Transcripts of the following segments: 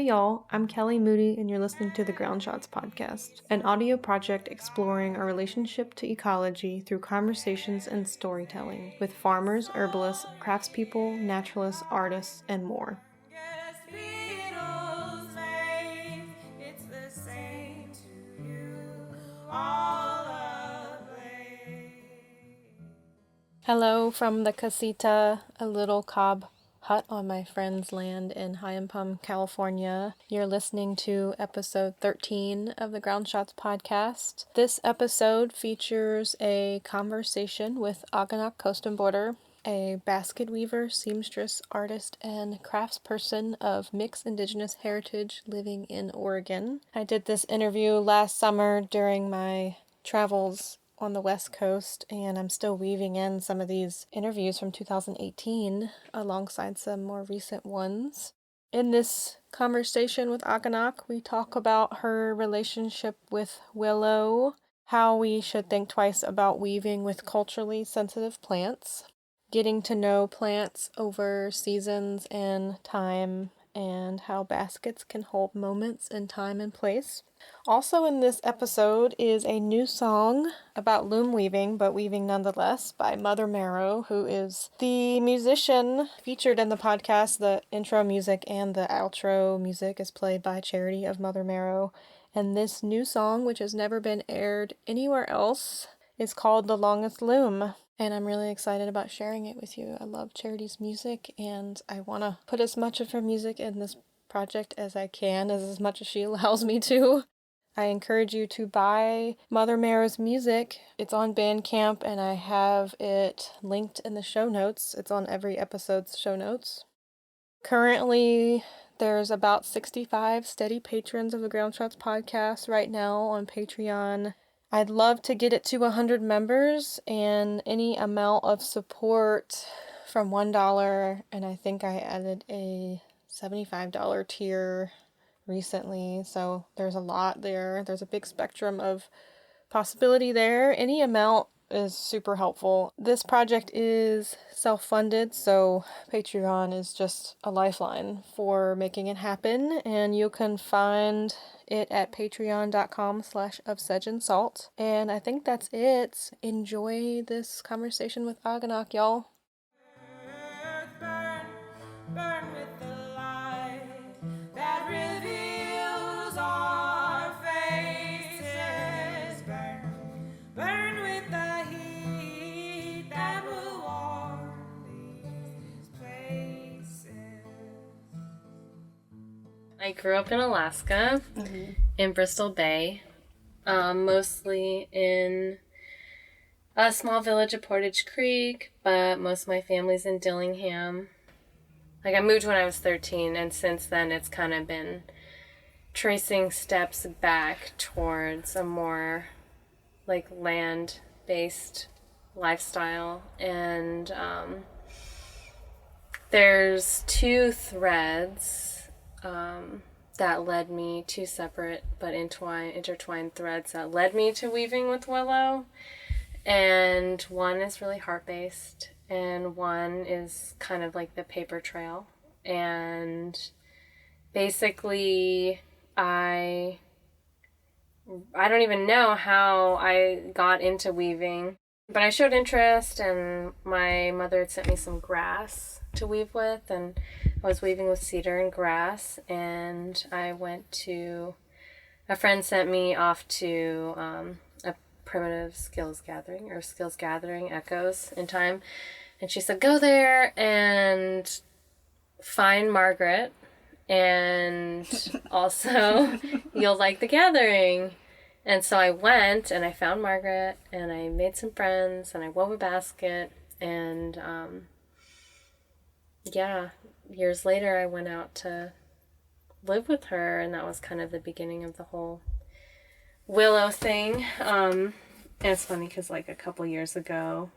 Hey y'all, I'm Kelly Moody and you're listening to the Ground Shots podcast, an audio project exploring our relationship to ecology through conversations and storytelling with farmers, herbalists, craftspeople, naturalists, artists, and more. Hello from the casita, a little cob hut on my friend's land in Hyampom, California. You're listening to episode 13 of the Ground Shots podcast. This episode features a conversation with Aganaq Kostenborder, a basket weaver, seamstress, artist, and craftsperson of mixed indigenous heritage living in Oregon. I did this interview last summer during my travels on the West Coast, and I'm still weaving in some of these interviews from 2018 alongside some more recent ones. In this conversation with Aganaq, we talk about her relationship with Willow, how we should think twice about weaving with culturally sensitive plants, getting to know plants over seasons and time, and how baskets can hold moments in time and place. Also in this episode is a new song about loom weaving, but weaving nonetheless, by Mother Marrow, who is the musician featured in the podcast. The intro music and the outro music is played by Charity of Mother Marrow. And this new song, which has never been aired anywhere else, is called The Longest Loom. And I'm really excited about sharing it with you. I love Charity's music, and I want to put as much of her music in this project as I can, as much as she allows me to. I encourage you to buy Mother Marrow's music. It's on Bandcamp, and I have it linked in the show notes. It's on every episode's show notes. Currently, there's about 65 steady patrons of the Ground Shots podcast right now on Patreon. I'd love to get it to 100 members, and any amount of support from $1, and I think I added a $75 tier recently, so there's a lot there. There's a big spectrum of possibility there. Any amount is super helpful. This project is self-funded, so Patreon is just a lifeline for making it happen, and you can find it at patreon.com/ofsedgeandsalt. And I think that's it. Enjoy this conversation with Aganaq, y'all. Burn, burn with the light that reveals our faces. Burn, burn with the heat that will warm these places. I grew up in Alaska, in Bristol Bay, mostly in a small village of Portage Creek, but most of my family's in Dillingham. I moved when I was 13, and since then it's kind of been tracing steps back towards a more land-based lifestyle. And there's two threads that led me, two separate but intertwined threads that led me to weaving with Willow. And one is really heart-based, and one is kind of like the paper trail. And basically, I don't even know how I got into weaving, but I showed interest, and my mother had sent me some grass to weave with, and I was weaving with cedar and grass, and a friend sent me off to a primitive skills gathering echoes in time, and she said, go there and find Margaret, and also you'll like the gathering. And so I went, and I found Margaret, and I made some friends, and I wove a basket, and years later I went out to live with her, and that was kind of the beginning of the whole Willow thing. And it's funny because a couple years ago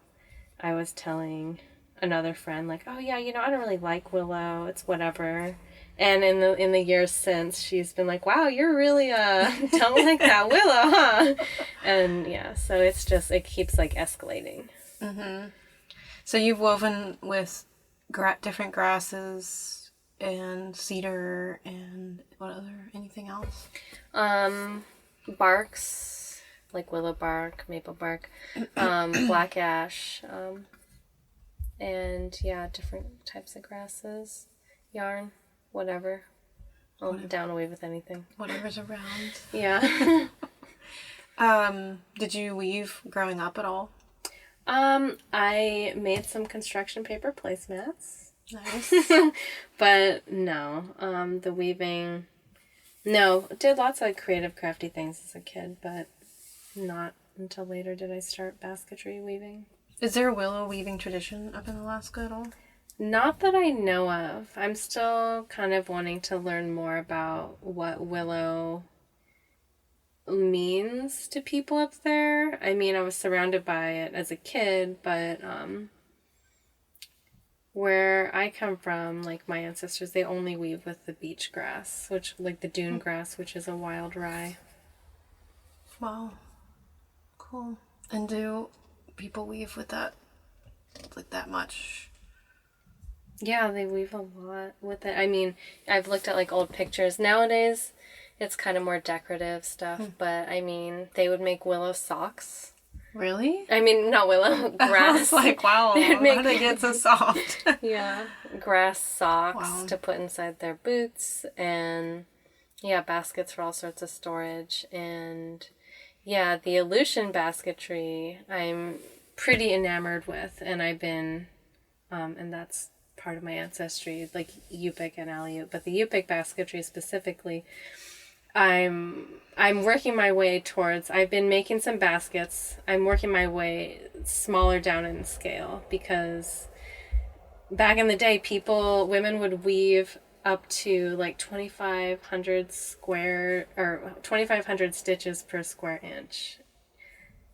I was telling another friend oh yeah, I don't really like Willow, it's whatever. And in the years since, she's been like, wow, you're really don't like that Willow, huh? And yeah, so it's just, it keeps escalating. Mm-hmm. So you've woven with different grasses and cedar and anything else? Barks, like willow bark, maple bark, black ash, and yeah, different types of grasses, yarn, whatever. I'll down away with anything. Whatever's around. Yeah. Did you weave growing up at all? I made some construction paper placemats. Nice. But no, the weaving, no, did lots of creative crafty things as a kid, but not until later did I start basketry weaving. Is there a willow weaving tradition up in Alaska at all? Not that I know of. I'm still kind of wanting to learn more about what willow means to people up there. I mean, I was surrounded by it as a kid, but where I come from, like my ancestors, they only weave with the beach grass, which like the dune grass, which is a wild rye. Wow. Cool. And do people weave with that, like that much? Yeah, they weave a lot with it. I mean, I've looked at like old pictures. Nowadays, it's kind of more decorative stuff, but I mean, they would make willow socks. Really? I mean, not willow, grass. I was like, wow, how did they get so soft? Yeah, grass socks Wow. to put inside their boots, and yeah, baskets for all sorts of storage. And yeah, the Aleutian basketry I'm pretty enamored with, and I've been, and that's part of my ancestry, like Yupik and Aleut, but the Yupik basketry specifically, I'm working my way towards, I've been making some baskets. I'm working my way smaller down in scale, because back in the day, women would weave up to like 2,500 stitches per square inch.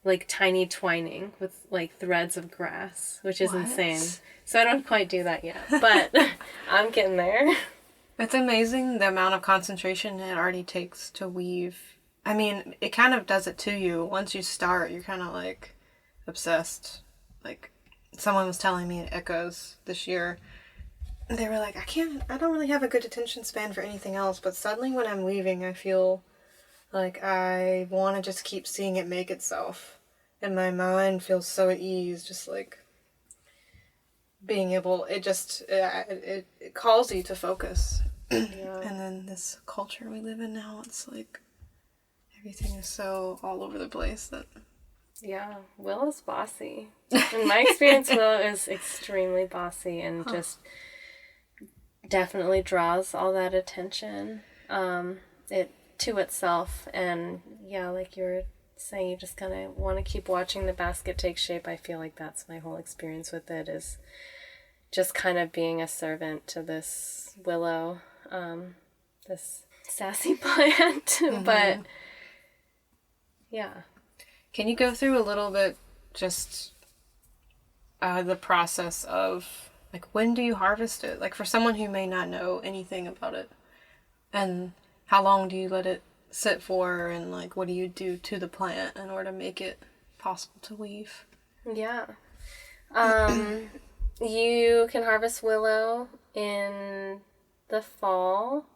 Like tiny twining with like threads of grass, which is insane. So I don't quite do that yet, but I'm getting there. It's amazing the amount of concentration it already takes to weave. I mean, it kind of does it to you. Once you start, you're kind of like obsessed. Like someone was telling me at Echoes this year, they were like, I don't really have a good attention span for anything else, but suddenly when I'm weaving, I feel like I want to just keep seeing it make itself. And my mind feels so at ease, just like being able, it calls you to focus. Yeah. And then this culture we live in now, it's like everything is so all over the place that... Yeah, Willow's bossy. In my experience, Willow is extremely bossy and just definitely draws all that attention to itself. And yeah, like you were saying, you just kind of want to keep watching the basket take shape. I feel like that's my whole experience with it, is just kind of being a servant to this willow, this sassy plant. Mm-hmm. But yeah. Can you go through a little bit just the process of, like, when do you harvest it? Like, for someone who may not know anything about it, and how long do you let it sit for, and, like, what do you do to the plant in order to make it possible to weave? Yeah. You can harvest willow in the fall.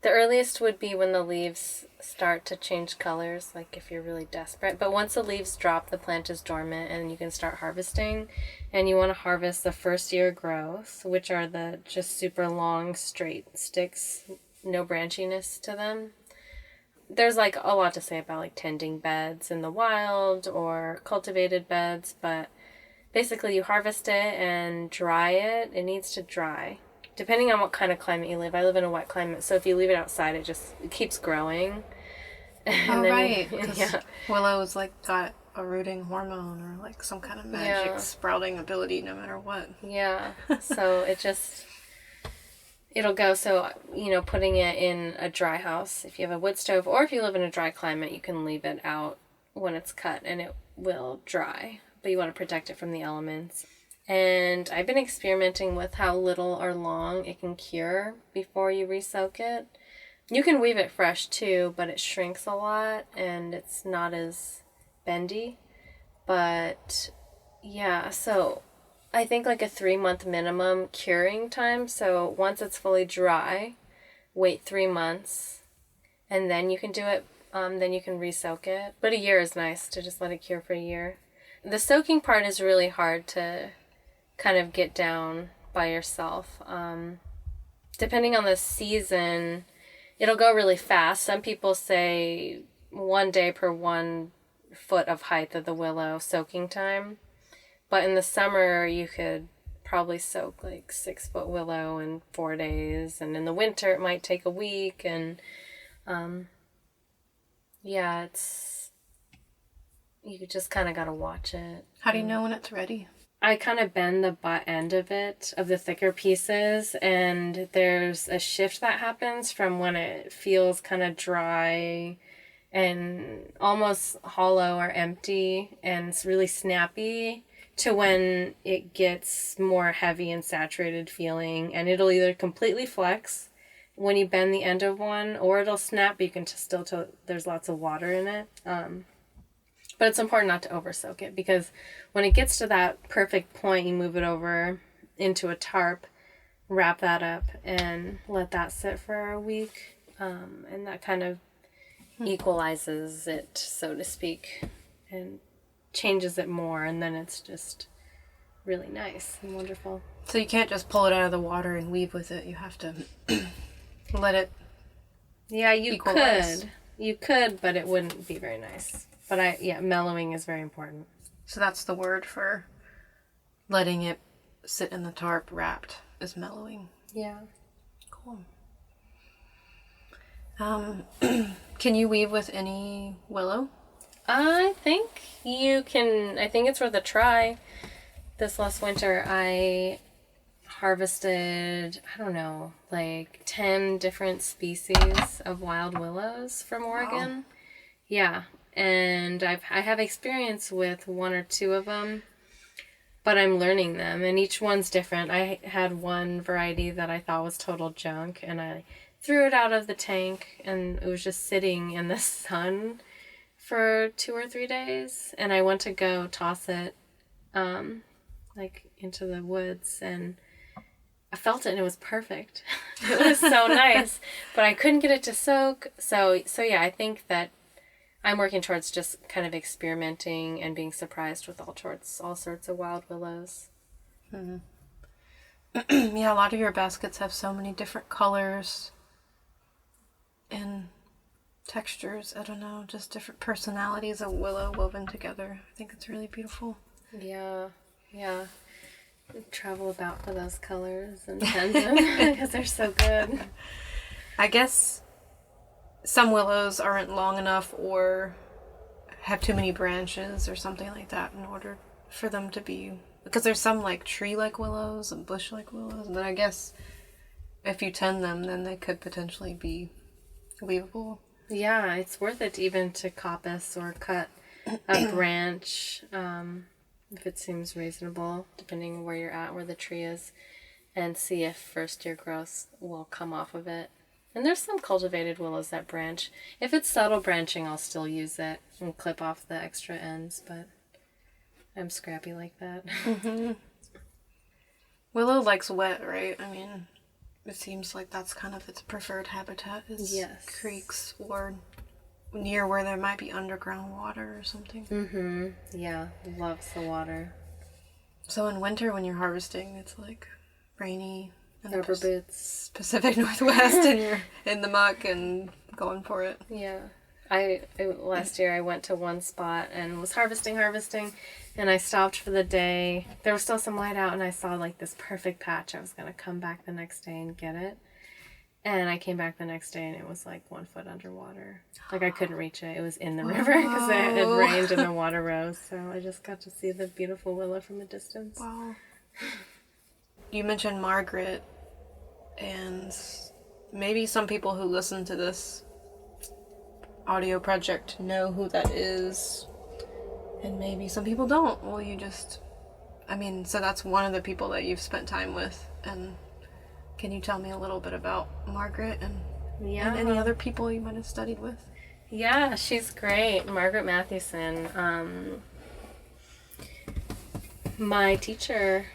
The earliest would be when the leaves start to change colors, like if you're really desperate. But once the leaves drop, the plant is dormant and you can start harvesting. And you want to harvest the first year growth, which are the just super long, straight sticks, no branchiness to them. There's like a lot to say about like tending beds in the wild or cultivated beds, but basically you harvest it and dry it. It needs to dry. Depending on what kind of climate you live. I live in a wet climate, so if you leave it outside, it keeps growing. And right. Because Willow's like got a rooting hormone or like some kind of magic sprouting ability no matter what. Yeah. So it'll go. So, putting it in a dry house, if you have a wood stove, or if you live in a dry climate, you can leave it out when it's cut and it will dry. But you want to protect it from the elements. And I've been experimenting with how little or long it can cure before you re-soak it. You can weave it fresh too, but it shrinks a lot and it's not as bendy. But yeah, so I think like a 3-month minimum curing time. So once it's fully dry, wait 3 months, and then you can do it. Then you can re-soak it. But a year is nice to just let it cure for a year. The soaking part is really hard to kind of get down by yourself. Depending on the season, it'll go really fast. Some people say 1 day per 1 foot of height of the willow soaking time. But in the summer, you could probably soak like 6-foot willow in 4 days. And in the winter, it might take a week. And yeah, you just kind of got to watch it. How do you know when it's ready? I kind of bend the butt end of it, of the thicker pieces, and there's a shift that happens from when it feels kind of dry and almost hollow or empty and it's really snappy to when it gets more heavy and saturated feeling, and it'll either completely flex when you bend the end of one, or it'll snap, but you can still tell there's lots of water in it. But it's important not to over soak it, because when it gets to that perfect point, you move it over into a tarp, wrap that up, and let that sit for a week. And that kind of equalizes it, so to speak, and changes it more, and then it's just really nice and wonderful. So you can't just pull it out of the water and weave with it. You have to let it equalize. You could, but it wouldn't be very nice. But mellowing is very important. So that's the word for letting it sit in the tarp wrapped, is mellowing. Yeah. Cool. Can you weave with any willow? I think you can. I think it's worth a try. This last winter, I harvested, I don't know, like 10 different species of wild willows from Oregon. Wow. Yeah. And I have experience with 1 or 2 of them, but I'm learning them, and each one's different. I had one variety that I thought was total junk, and I threw it out of the tank, and it was just sitting in the sun for 2 or 3 days, and I went to go toss it into the woods, and I felt it, and it was perfect. It was so nice, but I couldn't get it to soak. So yeah, I think that I'm working towards just kind of experimenting and being surprised with all sorts of wild willows. Mm-hmm. Yeah, a lot of your baskets have so many different colors and textures. I don't know, just different personalities of willow woven together. I think it's really beautiful. Yeah. Travel about for those colors and tend them because they're so good. I guess some willows aren't long enough or have too many branches or something like that in order for them to be, because there's some like tree-like willows and bush-like willows, and then I guess if you tend them, then they could potentially be weavable. Yeah, it's worth it even to coppice or cut a branch if it seems reasonable, depending on where you're at, where the tree is, and see if first-year growth will come off of it. And there's some cultivated willows that branch. If it's subtle branching, I'll still use it and clip off the extra ends, but I'm scrappy like that. Mm-hmm. Willow likes wet, right? I mean, it seems like that's kind of its preferred habitat is creeks or near where there might be underground water or something. Mm-hmm. Yeah, loves the water. So in winter when you're harvesting, it's like rainy and rubber boots, Pacific Northwest, and you're in the muck and going for it. Yeah. Last year I went to one spot and was harvesting, and I stopped for the day. There was still some light out, and I saw like this perfect patch. I was going to come back the next day and get it. And I came back the next day, and it was like 1 foot underwater. Like I couldn't reach it. It was in the river because it had rained and the water rose. So I just got to see the beautiful willow from a distance. Wow. You mentioned Margaret, and maybe some people who listen to this audio project know who that is, and maybe some people don't. Well, so that's one of the people that you've spent time with, and can you tell me a little bit about Margaret and any other people you might have studied with? Yeah, she's great. Margaret Matthewson. My teacher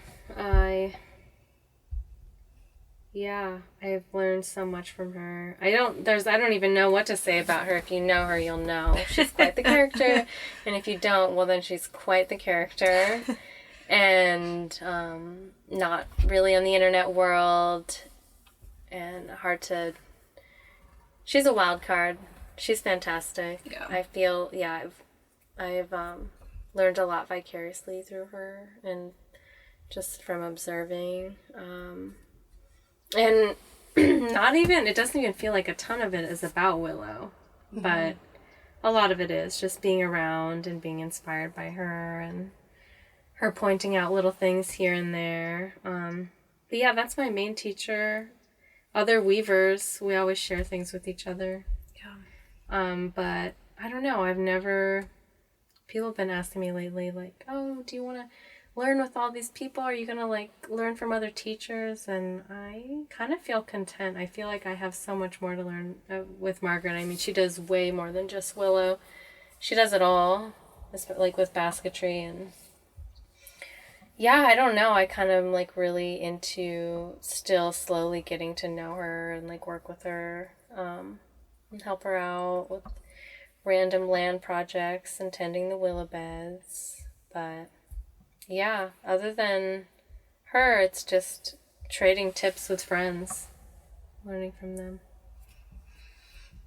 I've learned so much from her. I don't even know what to say about her. If you know her, you'll know. She's quite the character. And if you don't, well, then she's quite the character. And not really on the internet world. And she's a wild card. She's fantastic. Yeah. I feel, I've learned a lot vicariously through her and just from observing. And it doesn't even feel like a ton of it is about Willow, but a lot of it is just being around and being inspired by her and her pointing out little things here and there. But yeah, that's my main teacher. Other weavers, we always share things with each other. Yeah. But I don't know, people have been asking me lately, like, oh, do you want to learn with all these people? Are you going to, like, learn from other teachers? And I kind of feel content. I feel like I have so much more to learn with Margaret. I mean, she does way more than just Willow. She does it all, like with basketry. And yeah, I don't know. I kind of, like, really into still slowly getting to know her and, like, work with her and help her out with random land projects and tending the willow beds. But yeah, other than her, it's just trading tips with friends, learning from them.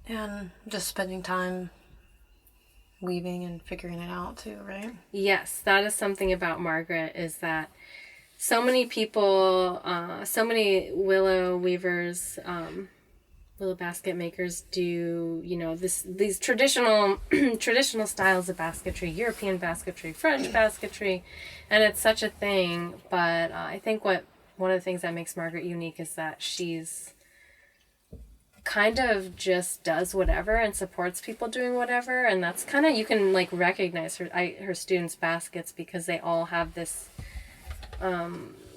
And just spending time weaving and figuring it out too, right? Yes, that is something about Margaret, is that so many people, so many willow weavers, willow basket makers do, these traditional styles of basketry, European basketry, French basketry, and it's such a thing. But I think one of the things that makes Margaret unique is that she's kind of just does whatever and supports people doing whatever, and that's kind of, you can, like, recognize her students' baskets because they all have this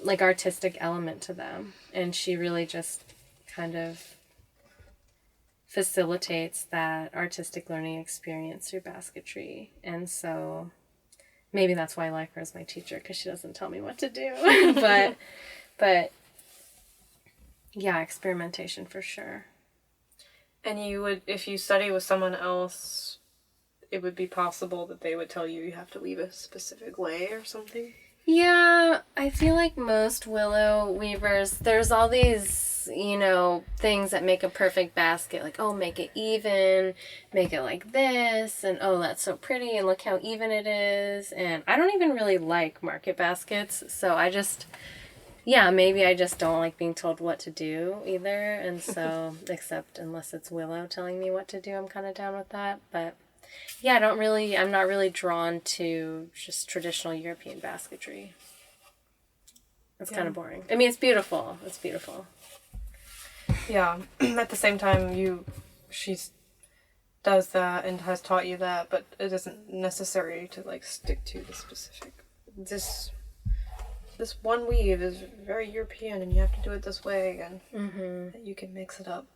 like artistic element to them, and she really just kind of facilitates that artistic learning experience through basketry. And so maybe that's why I like her as my teacher, because she doesn't tell me what to do. but yeah, experimentation for sure. And you would, if you study with someone else, it would be possible that they would tell you have to weave a specific way or something? Yeah, I feel like most willow weavers, there's all these, things that make a perfect basket. Like, oh, make it even, make it like this, and oh, that's so pretty, and look how even it is. And I don't even really like market baskets, so maybe I just don't like being told what to do either. And so, except unless it's Willow telling me what to do, I'm kind of down with that. But yeah, I'm not really drawn to just traditional European basketry. It's kind of boring. I mean, it's beautiful. It's beautiful. Yeah. At the same time, she does that and has taught you that, but it isn't necessary to, like, stick to the specific. This one weave is very European, and you have to do it this way, and you can mix it up.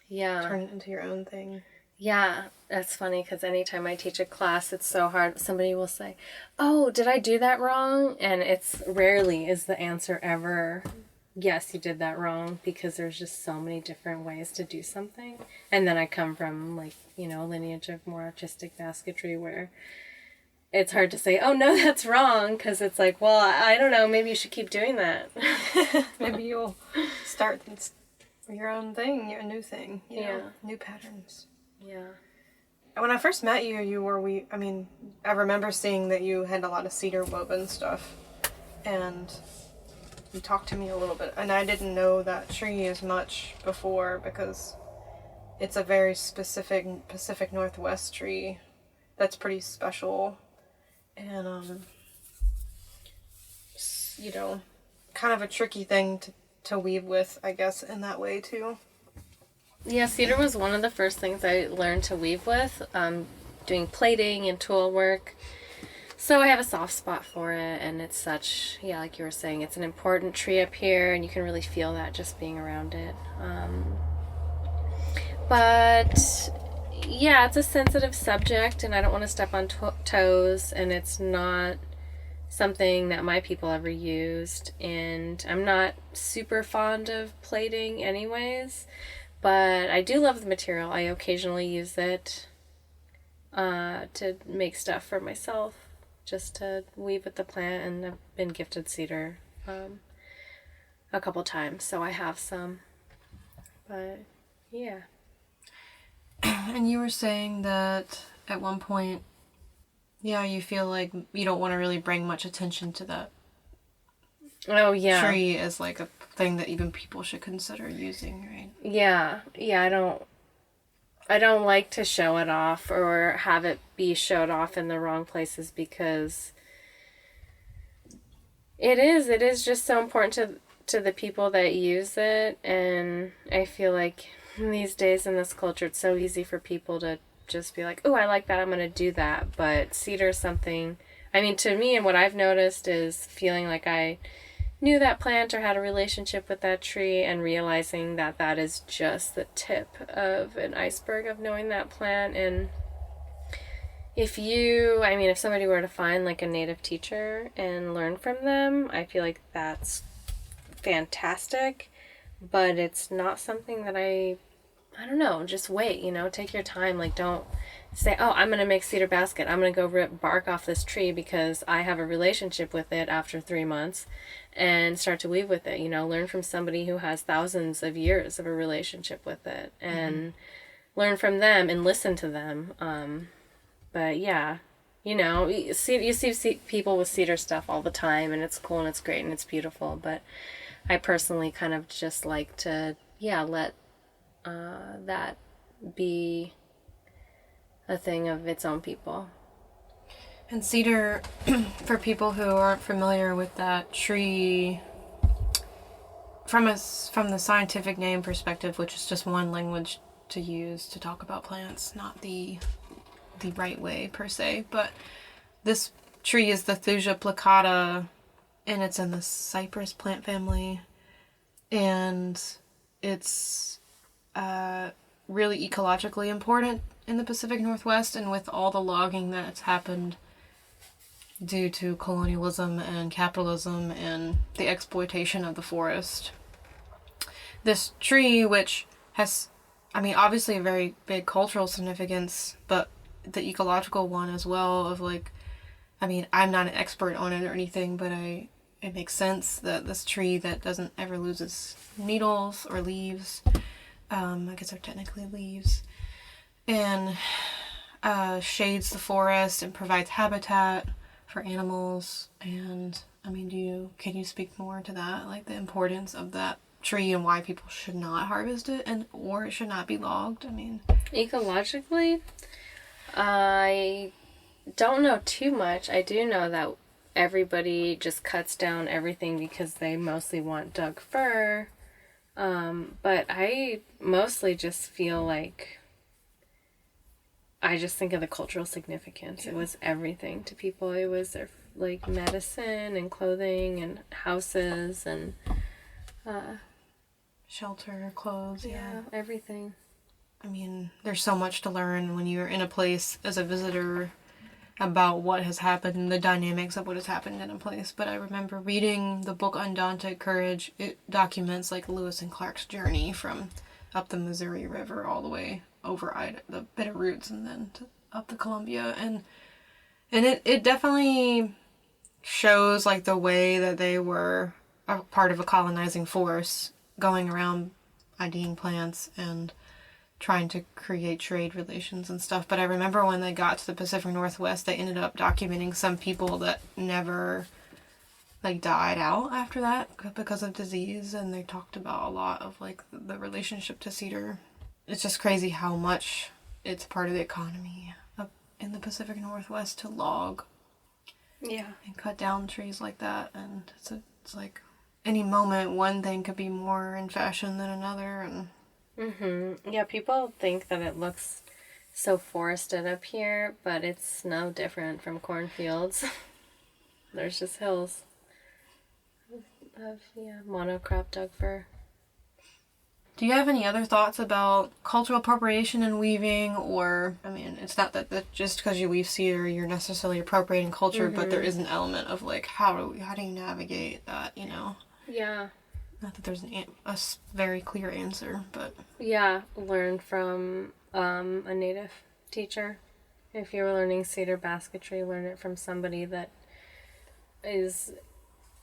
Yeah. Turn it into your own thing. Yeah, that's funny, because anytime I teach a class, it's so hard. Somebody will say, oh, did I do that wrong? And it's rarely is the answer ever, yes, you did that wrong, because there's just so many different ways to do something. And then I come from, like, a lineage of more artistic basketry where it's hard to say, oh, no, that's wrong, because it's like, well, I don't know, maybe you should keep doing that. Maybe you'll start your own thing, your new thing, new patterns. Yeah. When I first met you, I remember seeing that you had a lot of cedar woven stuff, and you talked to me a little bit, and I didn't know that tree as much before because it's a very specific Pacific Northwest tree that's pretty special, and kind of a tricky thing to weave with, I guess, in that way too. Yeah, cedar was one of the first things I learned to weave with, doing plaiting and tool work. So I have a soft spot for it, and it's such, like you were saying, it's an important tree up here, and you can really feel that just being around it. But yeah, it's a sensitive subject, and I don't want to step on toes, and it's not something that my people ever used, and I'm not super fond of plaiting anyways, but I do love the material. I occasionally use it to make stuff for myself, just to weave with the plant, and I've been gifted cedar a couple times, so I have some. But yeah. And you were saying that at one point, yeah, you feel like you don't want to really bring much attention to that tree as like a thing that even people should consider using, right? Yeah, I don't like to show it off or have it be showed off in the wrong places, because it is just so important to the people that use it. And I feel like these days in this culture, it's so easy for people to just be like, oh, I like that, I'm going to do that. But cedar is something, I mean, to me, and what I've noticed is feeling like I knew that plant or had a relationship with that tree, and realizing that that is just the tip of an iceberg of knowing that plant. And if somebody were to find like a native teacher and learn from them, I feel like that's fantastic. But it's not something that I don't know, just wait, take your time. Like, don't say, oh, I'm going to make cedar basket. I'm going to go rip bark off this tree because I have a relationship with it after 3 months, and start to weave with it. Learn from somebody who has thousands of years of a relationship with it, and learn from them and listen to them. But yeah, you see people with cedar stuff all the time, and it's cool and it's great and it's beautiful. But I personally kind of just like to, let that be a thing of its own people. And cedar, for people who aren't familiar with that tree, from the scientific name perspective, which is just one language to use to talk about plants, not the right way per se, but this tree is the Thuja plicata, and it's in the cypress plant family, and it's really ecologically important in the Pacific Northwest. And with all the logging that's happened due to colonialism and capitalism and the exploitation of the forest, this tree, which has, obviously a very big cultural significance, but the ecological one as well, of like, I'm not an expert on it or anything, but it makes sense that this tree that doesn't ever lose its needles or leaves, I guess they're technically leaves, and shades the forest and provides habitat for animals. And can you speak more to that, like the importance of that tree and why people should not harvest it, or it should not be logged? Ecologically, I don't know too much. I do know that everybody just cuts down everything because they mostly want Doug fir. But I mostly just feel like I just think of the cultural significance. Yeah. It was everything to people. It was their like medicine and clothing and houses and shelter, clothes. Yeah, everything. There's so much to learn when you're in a place as a visitor about what has happened and the dynamics of what has happened in a place. But I remember reading the book Undaunted Courage. It documents like Lewis and Clark's journey from up the Missouri River all the way over the Bitterroots and then up the Columbia. And it definitely shows like the way that they were a part of a colonizing force, going around IDing plants and trying to create trade relations and stuff. But I remember when they got to the Pacific Northwest, they ended up documenting some people that never like died out after that because of disease, and they talked about a lot of like the relationship to cedar. It's just crazy how much it's part of the economy up in the Pacific Northwest to log, and cut down trees like that. And it's like any moment one thing could be more in fashion than another. And yeah, people think that it looks so forested up here, but it's no different from cornfields. There's just hills of monocrop Doug fir. Do you have any other thoughts about cultural appropriation in weaving? Or, I mean, it's not that just because you weave cedar, you're necessarily appropriating culture, but there is an element of, like, how do you navigate that, you know? Yeah. Not that there's a very clear answer, but... Yeah, learn from a native teacher. If you're learning cedar basketry, learn it from somebody that is...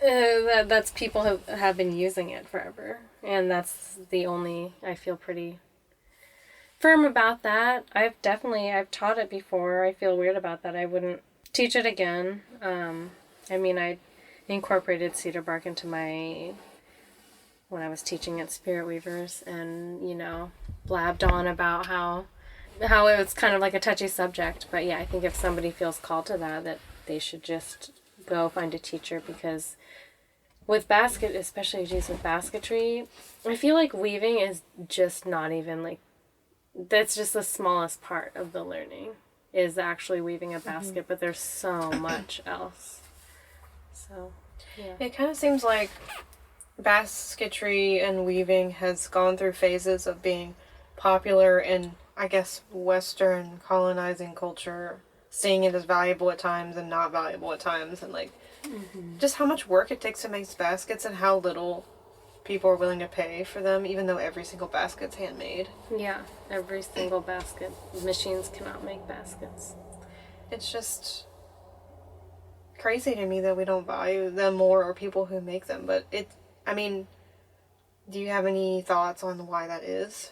that's people have been using it forever. And that's the only... I feel pretty firm about that. I've taught it before. I feel weird about that. I wouldn't teach it again. I mean, I incorporated cedar bark into when I was teaching at Spirit Weavers, and, you know, blabbed on about how it was kind of like a touchy subject. But yeah, I think if somebody feels called to that they should just go find a teacher, because with especially with basketry, I feel like weaving is just not even like, that's just the smallest part of the learning, is actually weaving a basket, but there's so much else. So, yeah. It kind of seems like basketry and weaving has gone through phases of being popular in, I guess, Western colonizing culture, seeing it as valuable at times and not valuable at times, and like just how much work it takes to make baskets and how little people are willing to pay for them, even though every single basket's handmade. Yeah, every single basket. Machines cannot make baskets. It's just crazy to me that we don't value them more, or people who make them, but I mean, do you have any thoughts on why that is?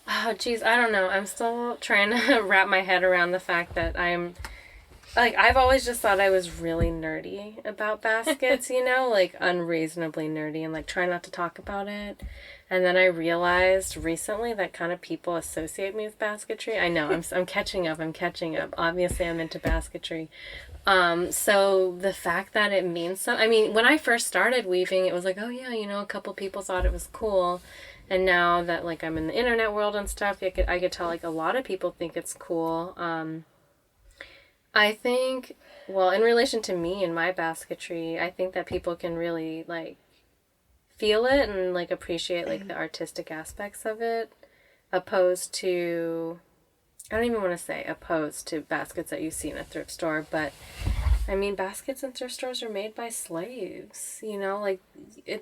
Oh, geez, I don't know. I'm still trying to wrap my head around the fact that I've always just thought I was really nerdy about baskets, you know, like unreasonably nerdy, and like try not to talk about it. And then I realized recently that kind of people associate me with basketry. I know, I'm catching up. Obviously, I'm into basketry. So the fact that it means so, I mean, when I first started weaving, it was like, oh yeah, you know, a couple people thought it was cool. And now that like I'm in the internet world and stuff, I could tell like a lot of people think it's cool. I think, well, in relation to me and my basketry, I think that people can really like feel it and like appreciate like the artistic aspects of it, opposed to, I don't even want to say opposed to baskets that you see in a thrift store, but I mean, baskets in thrift stores are made by slaves, you know, like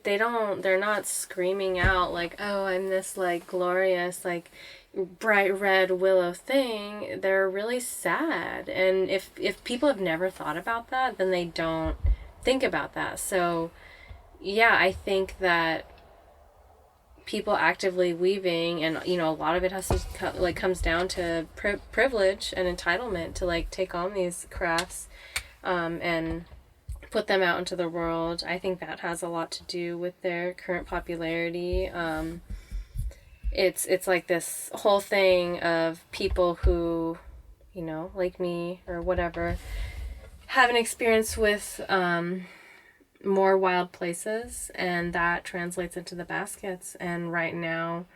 they're not screaming out like, oh, I'm this like glorious, like bright red willow thing. They're really sad. And if people have never thought about that, then they don't think about that. So yeah, I think that people actively weaving, and you know, a lot of it has to like comes down to privilege and entitlement to like take on these crafts and put them out into the world. I think that has a lot to do with their current popularity. It's like this whole thing of people who, you know, like me or whatever, have an experience with more wild places, and that translates into the baskets. And right now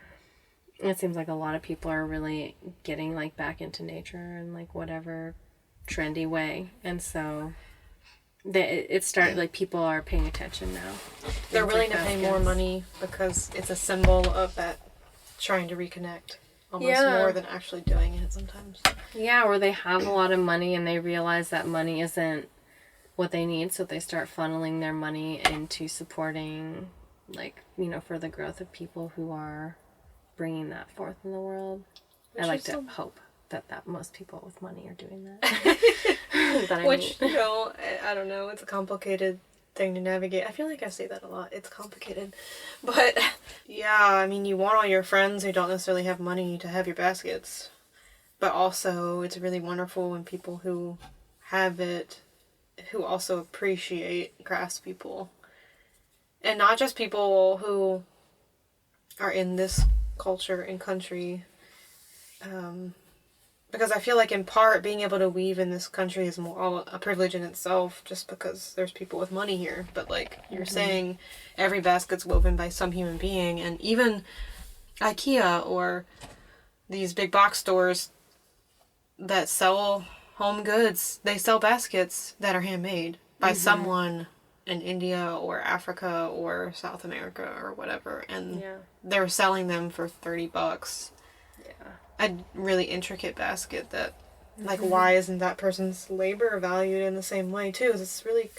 it seems like a lot of people are really getting like back into nature in like whatever trendy way, and so it started like people are paying attention now. They're willing to pay more money because it's a symbol of that trying to reconnect almost more than actually doing it sometimes. Yeah, or they have a lot of money and they realize that money isn't what they need, so they start funneling their money into supporting, like, you know, for the growth of people who are bringing that forth in the world. I like to hope that most people with money are doing that. Which, you know, I don't know, it's a complicated thing to navigate. I feel like I say that a lot. It's complicated. But, yeah, I mean, you want all your friends who don't necessarily have money to have your baskets. But also, it's really wonderful when people who have it, who also appreciate craftspeople. And not just people who are in this culture and country. Because I feel like in part being able to weave in this country is more a privilege in itself, just because there's people with money here. But like you're saying, every basket's woven by some human being, and even IKEA or these big box stores that sell home goods, they sell baskets that are handmade by someone in India or Africa or South America or whatever, and Yeah. they're selling them for $30. Yeah. A really intricate basket that, like, why isn't that person's labor valued in the same way, too? It's really,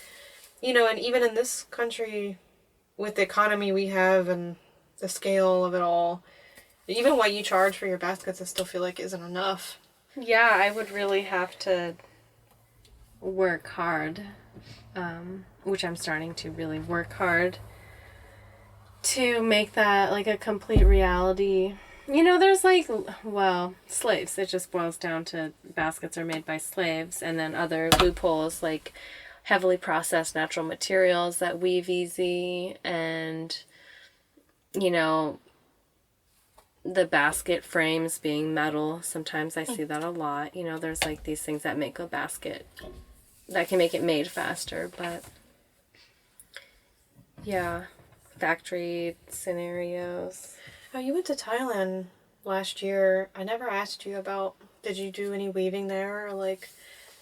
and even in this country, with the economy we have and the scale of it all, even what you charge for your baskets, I still feel like isn't enough. Yeah, I would really have to work hard, which I'm starting to really work hard to make that like a complete reality. There's slaves. It just boils down to baskets are made by slaves, and then other loopholes like heavily processed natural materials that weave easy, and the basket frames being metal. Sometimes I see that a lot. There's like these things that make a basket that can make it made faster, but yeah, factory scenarios. Oh, you went to Thailand last year. I never asked you about, did you do any weaving there or like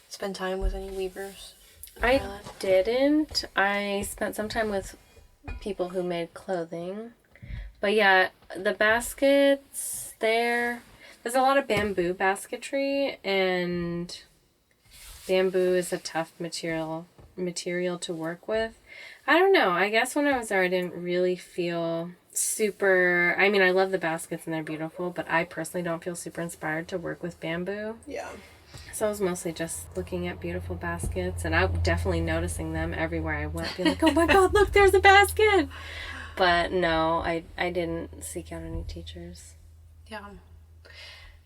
spend time with any weavers? I didn't. I spent some time with people who made clothing. But yeah, the baskets there's a lot of bamboo basketry, and bamboo is a tough material to work with. I don't know. I guess when I was there, I didn't really feel super... I mean, I love the baskets and they're beautiful, but I personally don't feel super inspired to work with bamboo. Yeah. So I was mostly just looking at beautiful baskets, and I'm definitely noticing them everywhere I went, being like, oh my god, look, there's a basket! But no, I didn't seek out any teachers. Yeah.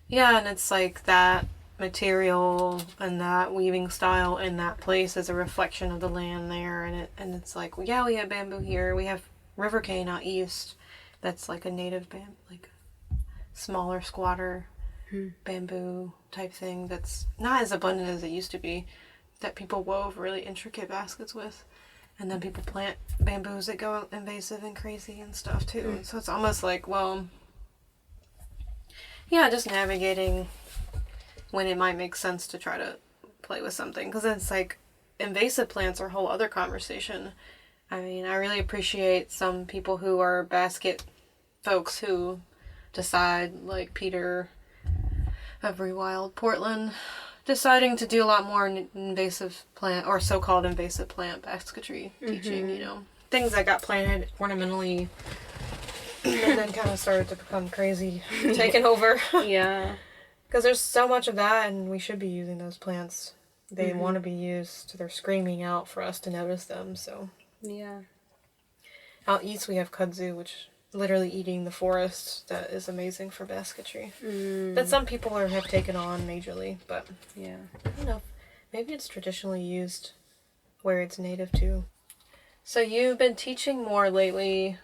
Yeah, and it's like that material and that weaving style in that place is a reflection of the land there, and it's like, yeah, we have bamboo here. We have river cane out east that's like a native like smaller squatter bamboo type thing that's not as abundant as it used to be, that people wove really intricate baskets with. And then people plant bamboos that go invasive and crazy and stuff too. So it's almost like, well, yeah, just navigating when it might make sense to try to play with something. Because it's like, invasive plants are a whole other conversation. I mean, I really appreciate some people who are basket folks who decide, like Peter of Rewild Portland, deciding to do a lot more invasive plant, or so-called invasive plant basketry teaching, things that got planted ornamentally and then kind of started to become crazy, taking over. Yeah. Because there's so much of that, and we should be using those plants. They want to be used. They're screaming out for us to notice them, so. Yeah. Out east we have kudzu, which literally eating the forest. That is amazing for basketry. That some people have taken on majorly, but yeah, I don't know. Maybe it's traditionally used where it's native too. So you've been teaching more lately,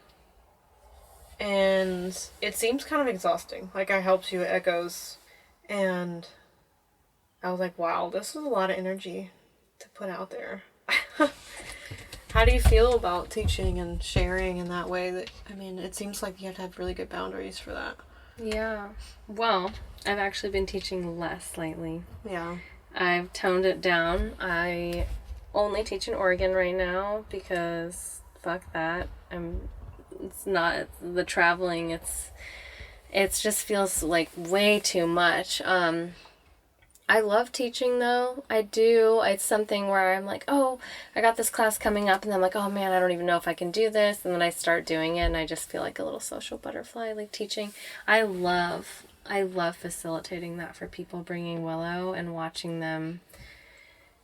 and it seems kind of exhausting. Like, I helped you at Echoes, and I was like, wow, this is a lot of energy to put out there. How do you feel about teaching and sharing in that way? That, I mean, it seems like you have to have really good boundaries for that. Yeah. Well, I've actually been teaching less lately. Yeah. I've toned it down. I only teach in Oregon right now because fuck that. It's not the traveling. It just feels like way too much. I love teaching, though. I do. It's something where I'm like, oh, I got this class coming up, and then I'm like, oh man, I don't even know if I can do this, and then I start doing it, and I just feel like a little social butterfly, like teaching. I love facilitating that for people, bringing Willow and watching them,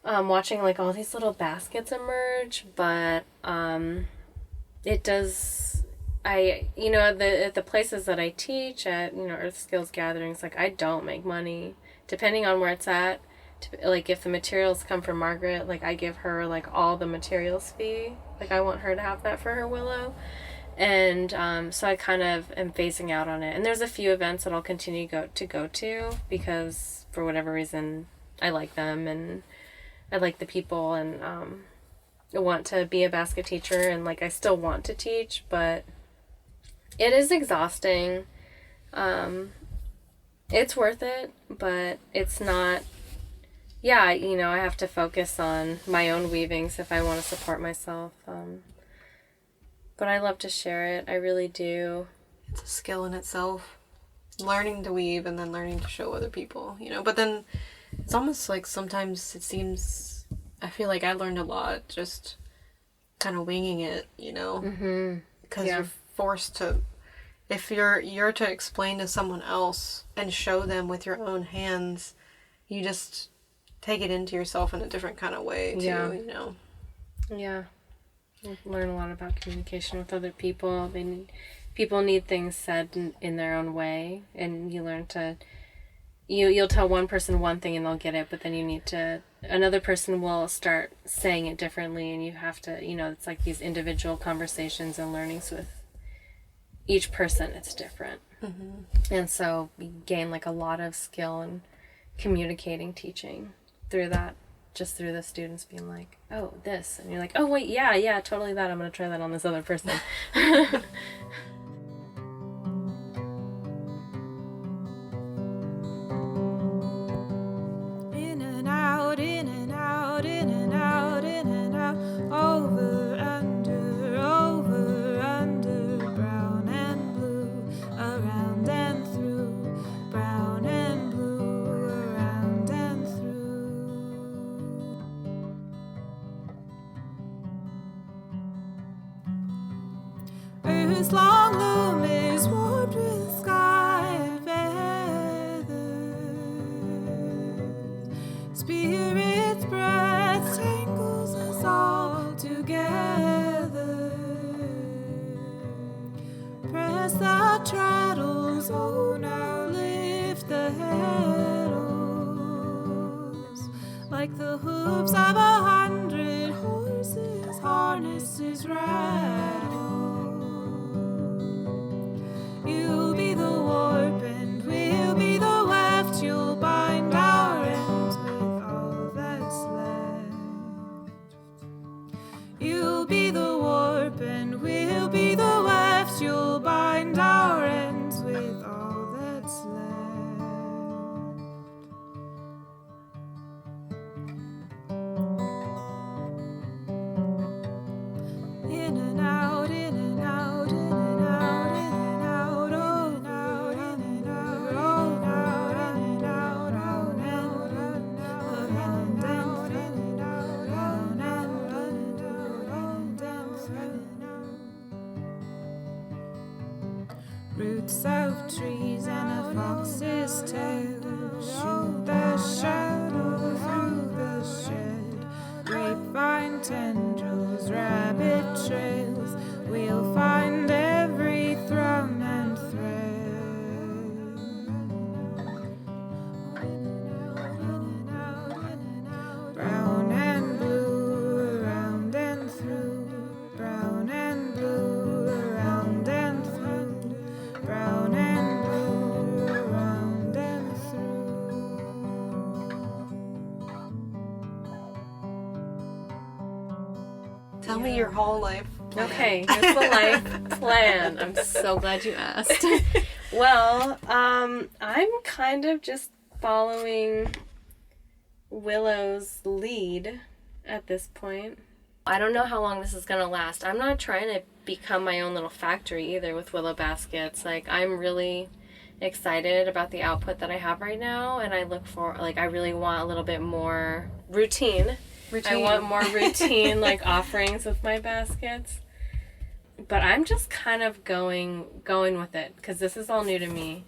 watching like all these little baskets emerge, but it does. At the places that I teach at, Earth Skills gatherings, like, I don't make money. Depending on where it's at, like, if the materials come from Margaret, like, I give her, like, all the materials fee. Like, I want her to have that for her Willow. And so I kind of am phasing out on it. And there's a few events that I'll continue to go to because, for whatever reason, I like them and I like the people, and I want to be a basket teacher, and, like, I still want to teach, but it is exhausting. It's worth it, but it's not yeah, I have to focus on my own weavings if I want to support myself. But I love to share it. I really do. It's a skill in itself. Learning to weave and then learning to show other people, But then it's almost like sometimes it seems, I feel like I learned a lot just kind of winging it, Mm-hmm. Because you're forced to, if you're to explain to someone else and show them with your own hands, you just take it into yourself in a different kind of way too, Yeah. Learn a lot about communication with other people. People need things said in their own way, and you learn to you'll tell one person one thing and they'll get it, but then another person will start saying it differently, and you have to, it's like these individual conversations and learnings with each person. It's different. Mm-hmm. And so you gain like a lot of skill in communicating, teaching through that. Just through the students being like, oh, this. And you're like, oh, wait, yeah, totally that. I'm going to try that on this other person. In and out, in and out, in and out, in and out, over, under, brown and blue, around and through, brown and blue, around and through. Earth's long loom is warped with sky feathers. Spirit's breath tangles us all together. Press the treadles, oh now lift the heddles. Like the hooves of 100 horses, harnesses rattle. You'll be the warp and we'll be the weft. You'll bind our ends with all that's left. You'll be the warp and we'll be the weft. You'll bind our ends with all that's left. In and out, in and out, in and out, in and out, oh now, in and out, oh now, in and out, oh now, around and through, round and through. Roots of trees and a fox's tail shoot the shadow through the shed. Grapevine tendrils, rabbit trails, we'll find every thrum and thread. Brown and blue, around and through, brown and blue, around and through, brown and blue, around and through. Tell me your whole life plan. Okay, here's the life plan. I'm so glad you asked. Well, I'm kind of just following Willow's lead at this point. I don't know how long this is going to last. I'm not trying to become my own little factory either with Willow baskets. Like, I'm really excited about the output that I have right now, and I really want a little bit more routine. I want more routine like offerings with my baskets. But I'm just kind of going with it because this is all new to me.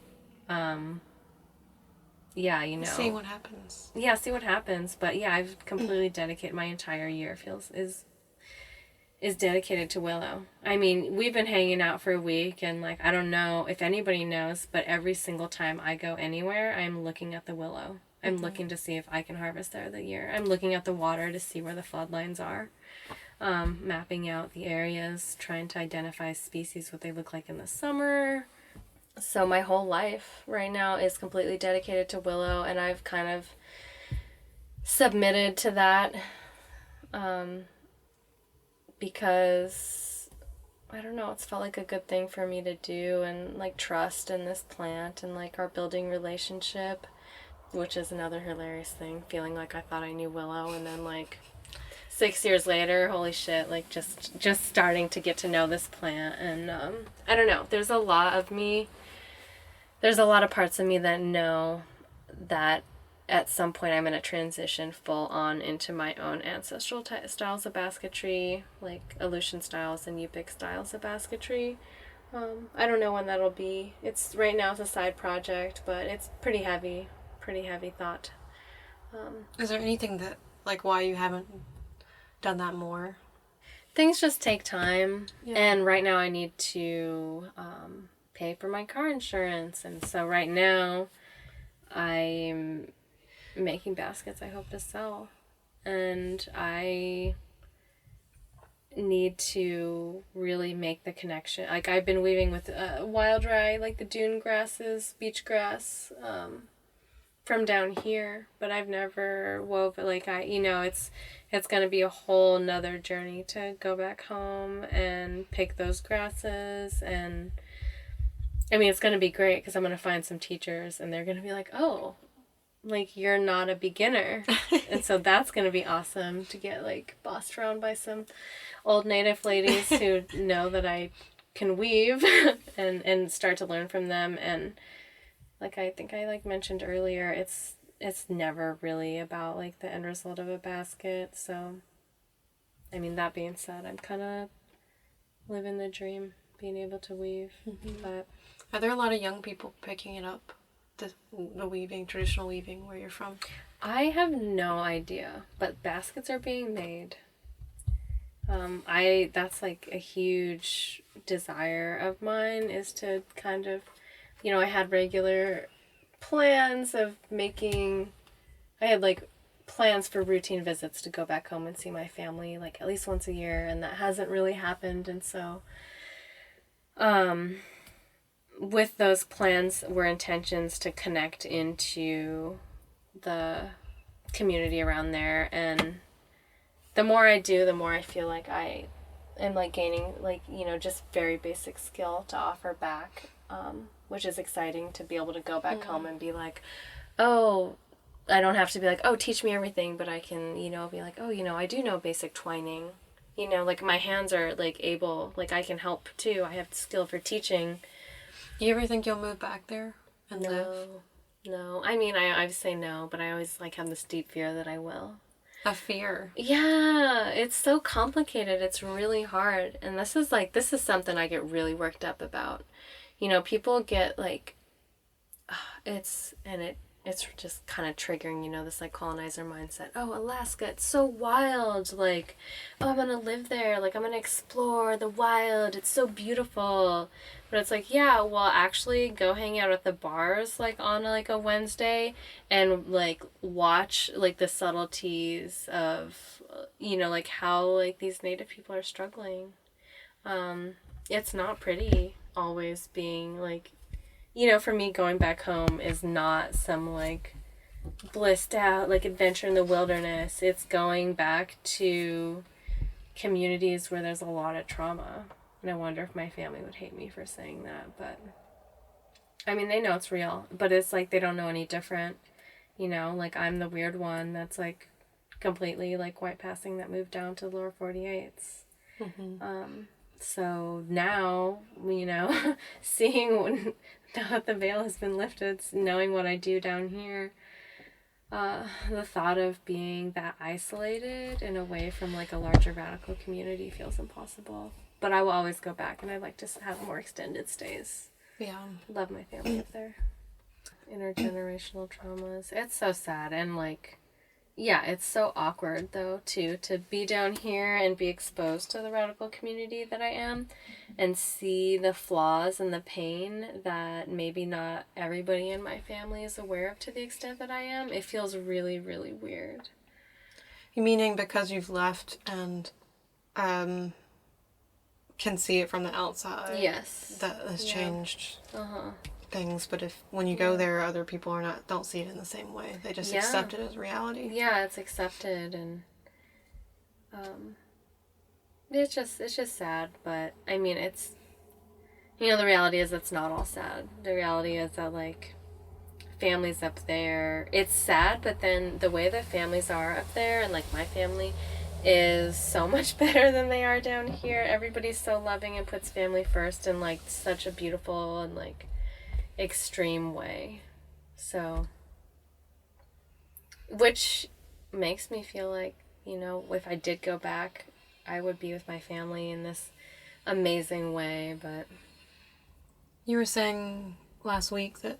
Yeah, See what happens. Yeah, see what happens. But yeah, I've completely dedicated my entire year is dedicated to Willow. I mean, we've been hanging out for a week, and like, I don't know if anybody knows, but every single time I go anywhere, I'm looking at the Willow. I'm looking to see if I can harvest there the year. I'm looking at the water to see where the flood lines are. Mapping out the areas, trying to identify species, what they look like in the summer. So my whole life right now is completely dedicated to Willow, and I've kind of submitted to that because, I don't know, it's felt like a good thing for me to do, and like trust in this plant and like our building relationship. which is another hilarious thing, feeling like I thought I knew Willow, and then like 6 years later, holy shit, like just starting to get to know this plant. And I don't know, there's a lot of parts of me that know that at some point I'm going to transition full on into my own ancestral styles of basketry, like Aleutian styles and Yupik styles of basketry. I don't know when that'll be. It's right now, it's a side project, but it's pretty heavy thought. Is there anything that, like, why you haven't done that more? Things just take time, Yeah. and right now I need to pay for my car insurance, and so right now I'm making baskets I hope to sell, and I need to really make the connection. Like, I've been weaving with wild rye, like the dune grasses, beach grass, from down here, but I've never wove it. Like, it's going to be a whole nother journey to go back home and pick those grasses. And I mean, it's going to be great because I'm going to find some teachers and they're going to be like, oh, like, you're not a beginner. And so that's going to be awesome to get, like, bossed around by some old native ladies who know that I can weave and start to learn from them. And like, I think I like mentioned earlier, it's never really about like the end result of a basket. So, I mean, that being said, I'm kind of living the dream, being able to weave. Mm-hmm. But are there a lot of young people picking it up, the weaving, traditional weaving, where you're from? I have no idea, but baskets are being made. That's like a huge desire of mine, is to kind of, I had regular plans of I had like plans for routine visits to go back home and see my family like at least once a year, and that hasn't really happened. And so, with those plans were intentions to connect into the community around there, and the more I do, the more I feel like I am like gaining like, just very basic skill to offer back, which is exciting to be able to go back home and be like, oh, I don't have to be like, oh, teach me everything, but I can, be like, oh, I do know basic twining, like my hands are like able, like I can help too. I have skill for teaching. You ever think you'll move back there and live? No. I mean, I say no, but I always like have this deep fear that I will. A fear. Yeah, it's so complicated. It's really hard. And this is something I get really worked up about. People get like, it's just kind of triggering, this like colonizer mindset. Oh, Alaska, it's so wild. Like, oh, I'm going to live there. Like, I'm going to explore the wild. It's so beautiful. But it's like, yeah, well, actually go hang out at the bars, like, on, like, a Wednesday and, like, watch, like, the subtleties of, like, how, like, these Native people are struggling. It's not pretty always being, like, for me, going back home is not some, like, blissed out, like, adventure in the wilderness. It's going back to communities where there's a lot of trauma. And I wonder if my family would hate me for saying that, but I mean, they know it's real, but it's like they don't know any different, like I'm the weird one that's like completely like white passing that moved down to the lower 48s. Mm-hmm. So now, seeing now that the veil has been lifted, knowing what I do down here, the thought of being that isolated and away from like a larger radical community feels impossible. But I will always go back, and I'd like to have more extended stays. Yeah. Love my family up there. Intergenerational traumas. It's so sad. And, like, yeah, it's so awkward, though, too, to be down here and be exposed to the radical community that I am and see the flaws and the pain that maybe not everybody in my family is aware of to the extent that I am. It feels really, really weird. You meaning because you've left and can see it from the outside? Yes. That has changed things, but when you go there, other people don't see it in the same way. They just accept it as reality. Yeah, it's accepted, and it's just sad, but I mean, it's, the reality is it's not all sad. The reality is that, like, families up there, it's sad, but then the way the families are up there, and like my family, is so much better than they are down here. Everybody's so loving and puts family first in like such a beautiful and like extreme way. So, which makes me feel like, you know, if I did go back, I would be with my family in this amazing way. But You were saying last week that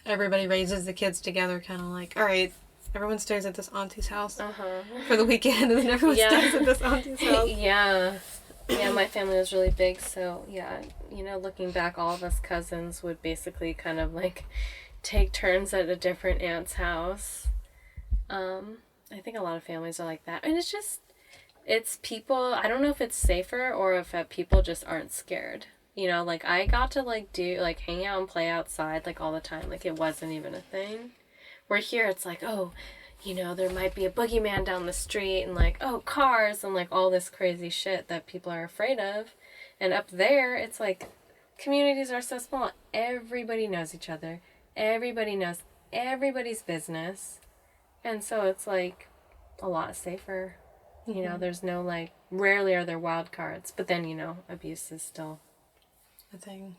everybody raises the kids together, kind of like, all right, everyone stays at this auntie's house for the weekend, and then everyone stays at this auntie's house. Yeah, my family was really big, so yeah, you know, looking back, all of us cousins would basically kind of like take turns at a different aunt's house. I think a lot of families are like that, and it's people, I don't know if it's safer or if people just aren't scared. You know, like I got to like do like hang out and play outside like all the time, like it wasn't even a thing. Where here it's like, oh, you know, there might be a boogeyman down the street, and like, oh, cars, and like all this crazy shit that people are afraid of. And up there, it's like communities are so small. Everybody knows each other. Everybody knows everybody's business. And so it's like a lot safer. You know, there's no like, rarely are there wild cards. But then, you know, abuse is still a thing.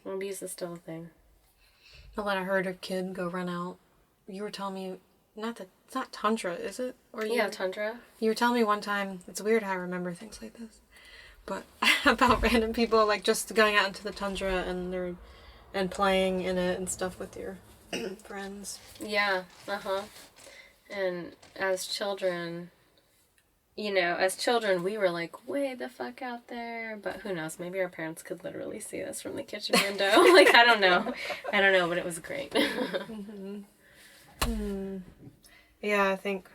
I'll let a herder kid go run out. You were telling me, it's not tundra, is it? Or tundra. You were telling me one time, it's weird how I remember things like this, but about random people like just going out into the tundra and playing in it and stuff with your friends. Yeah, And as children, you know, we were like way the fuck out there, but who knows, maybe our parents could literally see us from the kitchen window. Like, I don't know, but it was great. Yeah, I think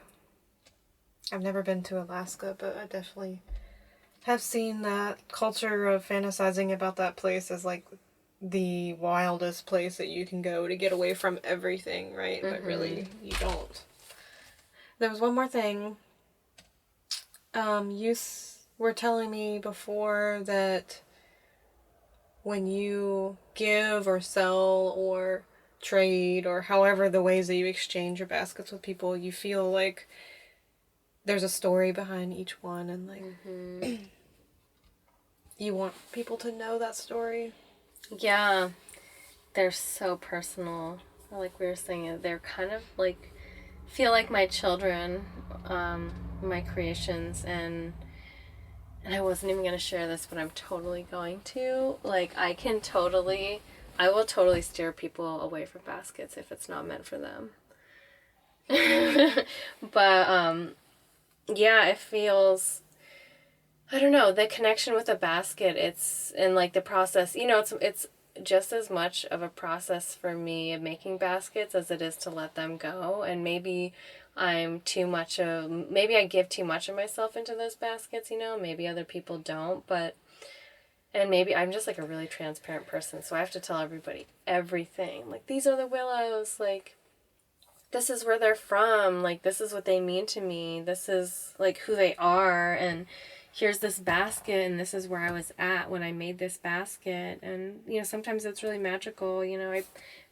I've never been to Alaska, but I definitely have seen that culture of fantasizing about that place as like the wildest place that you can go to get away from everything, right? But really, you don't. There was one more thing. You were telling me before that when you give or sell or trade or however the ways that you exchange your baskets with people, you feel like there's a story behind each one, and like you want people to know that story. Yeah, they're so personal. Like we were saying, they're kind of like feel like my children, my creations, and I wasn't even gonna share this, but I'm totally going to. Like I will totally steer people away from baskets if it's not meant for them. But yeah, it feels, I don't know, the connection with a basket, it's, and like the process, you know, it's just as much of a process for me of making baskets as it is to let them go. And maybe I give too much of myself into those baskets, you know, maybe other people don't, and maybe I'm just like a really transparent person, so I have to tell everybody everything. Like, these are the willows, like, this is where they're from, like, this is what they mean to me, this is like who they are, and here's this basket, and this is where I was at when I made this basket. And, you know, sometimes it's really magical. You know, I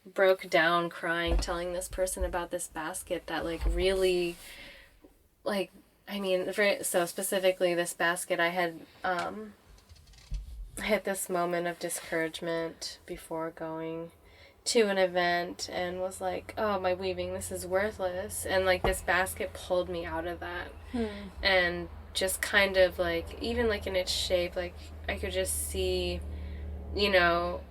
broke down crying telling this person about this basket that, like, really, like, I mean, so specifically this basket, I had hit this moment of discouragement before going to an event and was like, oh, my weaving, this is worthless. And, like, this basket pulled me out of that. And just kind of like, even like in its shape, like I could just see, you know,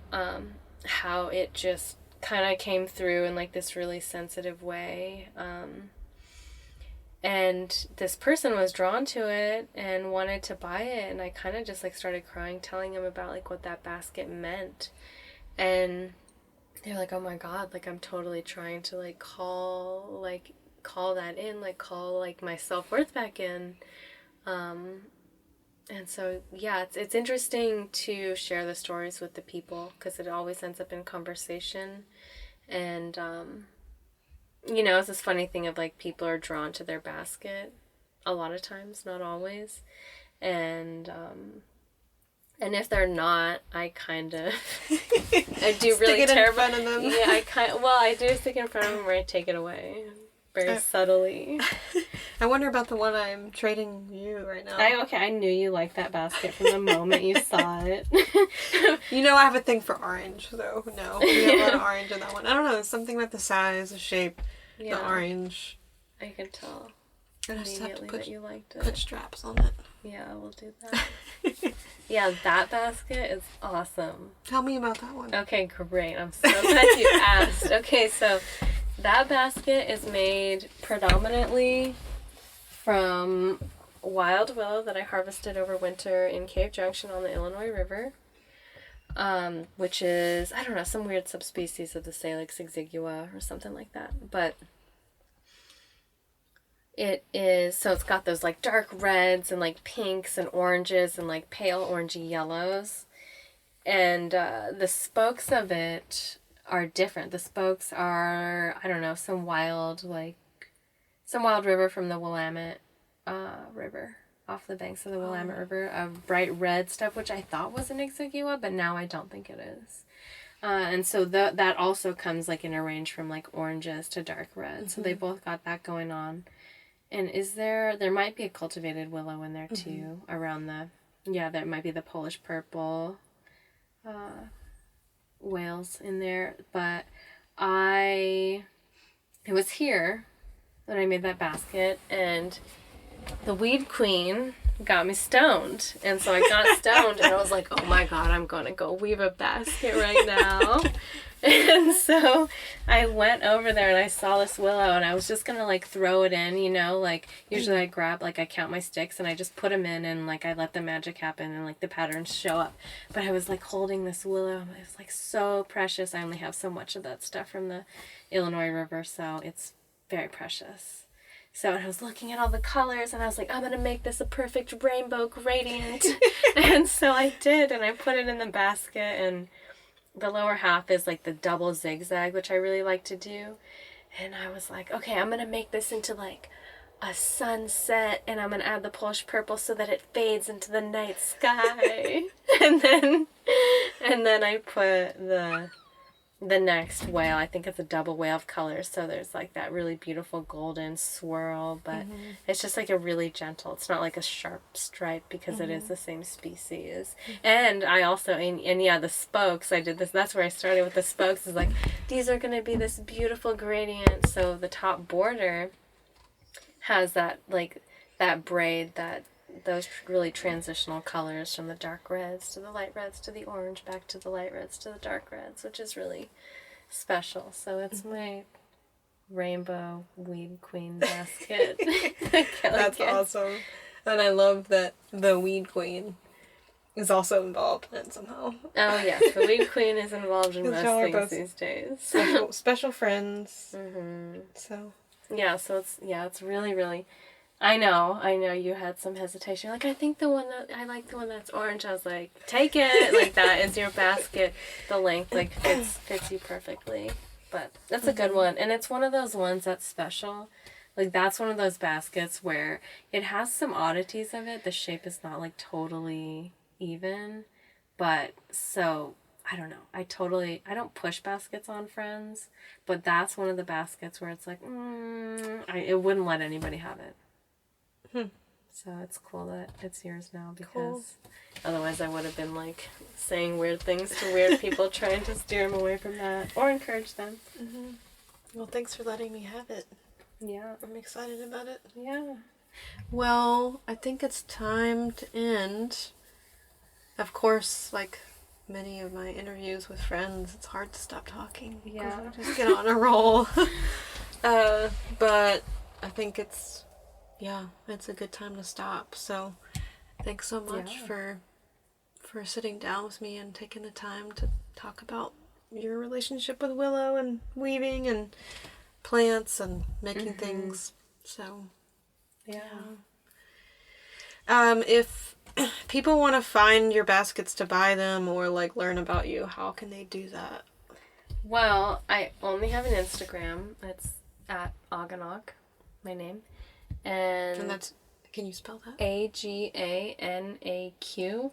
how it just kind of came through in like this really sensitive way. And this person was drawn to it and wanted to buy it, and I kind of just like started crying, telling him about like what that basket meant. And they're like, oh my God, like I'm totally trying to like call that in, like call like my self-worth back in. And so, yeah, it's interesting to share the stories with the people, because it always ends up in conversation. And, you know, it's this funny thing of like people are drawn to their basket a lot of times, not always. And And if they're not, I kind of, I do really Stick it terrible. in front of them. Yeah, I do stick it in front of them, or I take it away very subtly. I wonder about the one I'm trading you right now. I knew you liked that basket from the moment you saw it. You know I have a thing for orange, so no. We have a lot of orange in that one. I don't know, there's something about the size, the shape, the orange. I could tell I just have to immediately that you liked it. put straps on it. Yeah, we'll do that. Yeah, that basket is awesome. Tell me about that one. Okay, great. I'm so glad you asked. Okay, so that basket is made predominantly from wild willow that I harvested over winter in Cave Junction on the Illinois River, which is, I don't know, some weird subspecies of the Salix exigua or something like that. But it is, so it's got those like dark reds and like pinks and oranges and like pale orangey yellows. And the spokes of it are different. The spokes are, I don't know, some wild river from the Willamette River, off the banks of the Willamette River, of bright red stuff, which I thought was an exigua, but now I don't think it is. And so that also comes like in a range from like oranges to dark red. So they both got that going on. And there might be a cultivated willow in there too, around that might be the Polish purple whales in there. But it was here that I made that basket, and the weed queen got me stoned. And so I got stoned and I was like, oh my God, I'm going to go weave a basket right now. And so I went over there and I saw this willow, and I was just going to like throw it in, you know, like usually I grab, like I count my sticks and I just put them in, and like I let the magic happen and like the patterns show up. But I was like holding this willow, and it was like so precious. I only have so much of that stuff from the Illinois River, so it's very precious. So I was looking at all the colors, and I was like, I'm going to make this a perfect rainbow gradient. And so I did, and I put it in the basket, and the lower half is like the double zigzag, which I really like to do. And I was like, okay, I'm going to make this into like a sunset, and I'm going to add the Polish purple so that it fades into the night sky. and then I put the next whale. I think it's a double whale of colors, so there's like that really beautiful golden swirl, but it's just like a really gentle, it's not like a sharp stripe, because it is the same species. And I also, and yeah, the spokes, I did this, that's where I started with the spokes, is like, these are going to be this beautiful gradient. So the top border has that, like, that braid, those really transitional colors from the dark reds to the light reds to the orange, back to the light reds to the dark reds, which is really special. So it's my rainbow weed queen basket. That's awesome. And I love that the weed queen is also involved in it somehow. Oh yes, the weed queen is involved in most things these days. Special friends. So yeah, it's really, really. I know you had some hesitation. Like, I like the one that's orange. I was like, take it. Like, that is your basket. The length, like, fits you perfectly. But that's a good one. And it's one of those ones that's special. Like, that's one of those baskets where it has some oddities of it. The shape is not, like, totally even. But, so, I don't know. I don't push baskets on friends. But that's one of the baskets where it's like, it wouldn't let anybody have it. So it's cool that it's yours now, because otherwise I would have been like saying weird things to weird people, trying to steer them away from that or encourage them. Well, thanks for letting me have it. Yeah, I'm excited about it. Yeah. Well, I think it's time to end. Of course, like many of my interviews with friends, it's hard to stop talking. Yeah. I just get on a roll. But I think it's a good time to stop. So thanks so much for sitting down with me and taking the time to talk about your relationship with Willow and weaving and plants and making things. So if people want to find your baskets to buy them or like learn about you, how can they do that? Well, I only have an Instagram. It's at Aganaq, my name. And that's, can you spell that? Aganaq.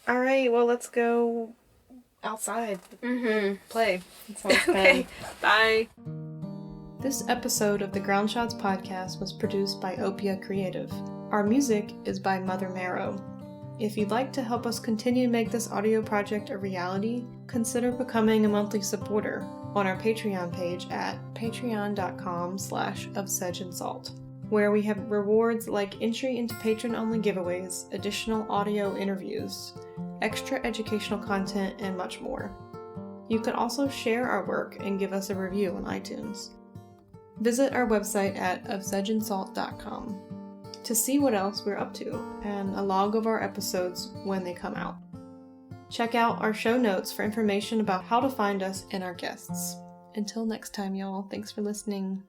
All right, well, let's go outside. Play. Sounds Okay, good. bye. This episode of the Ground Shots podcast was produced by Opia Creative. Our music is by Mother Marrow. If you'd like to help us continue to make this audio project a reality, consider becoming a monthly supporter on our Patreon page at patreon.com/ofsedgeandsalt, where we have rewards like entry into patron-only giveaways, additional audio interviews, extra educational content, and much more. You can also share our work and give us a review on iTunes. Visit our website at ofsedgeandsalt.com to see what else we're up to and a log of our episodes when they come out. Check out our show notes for information about how to find us and our guests. Until next time, y'all, thanks for listening.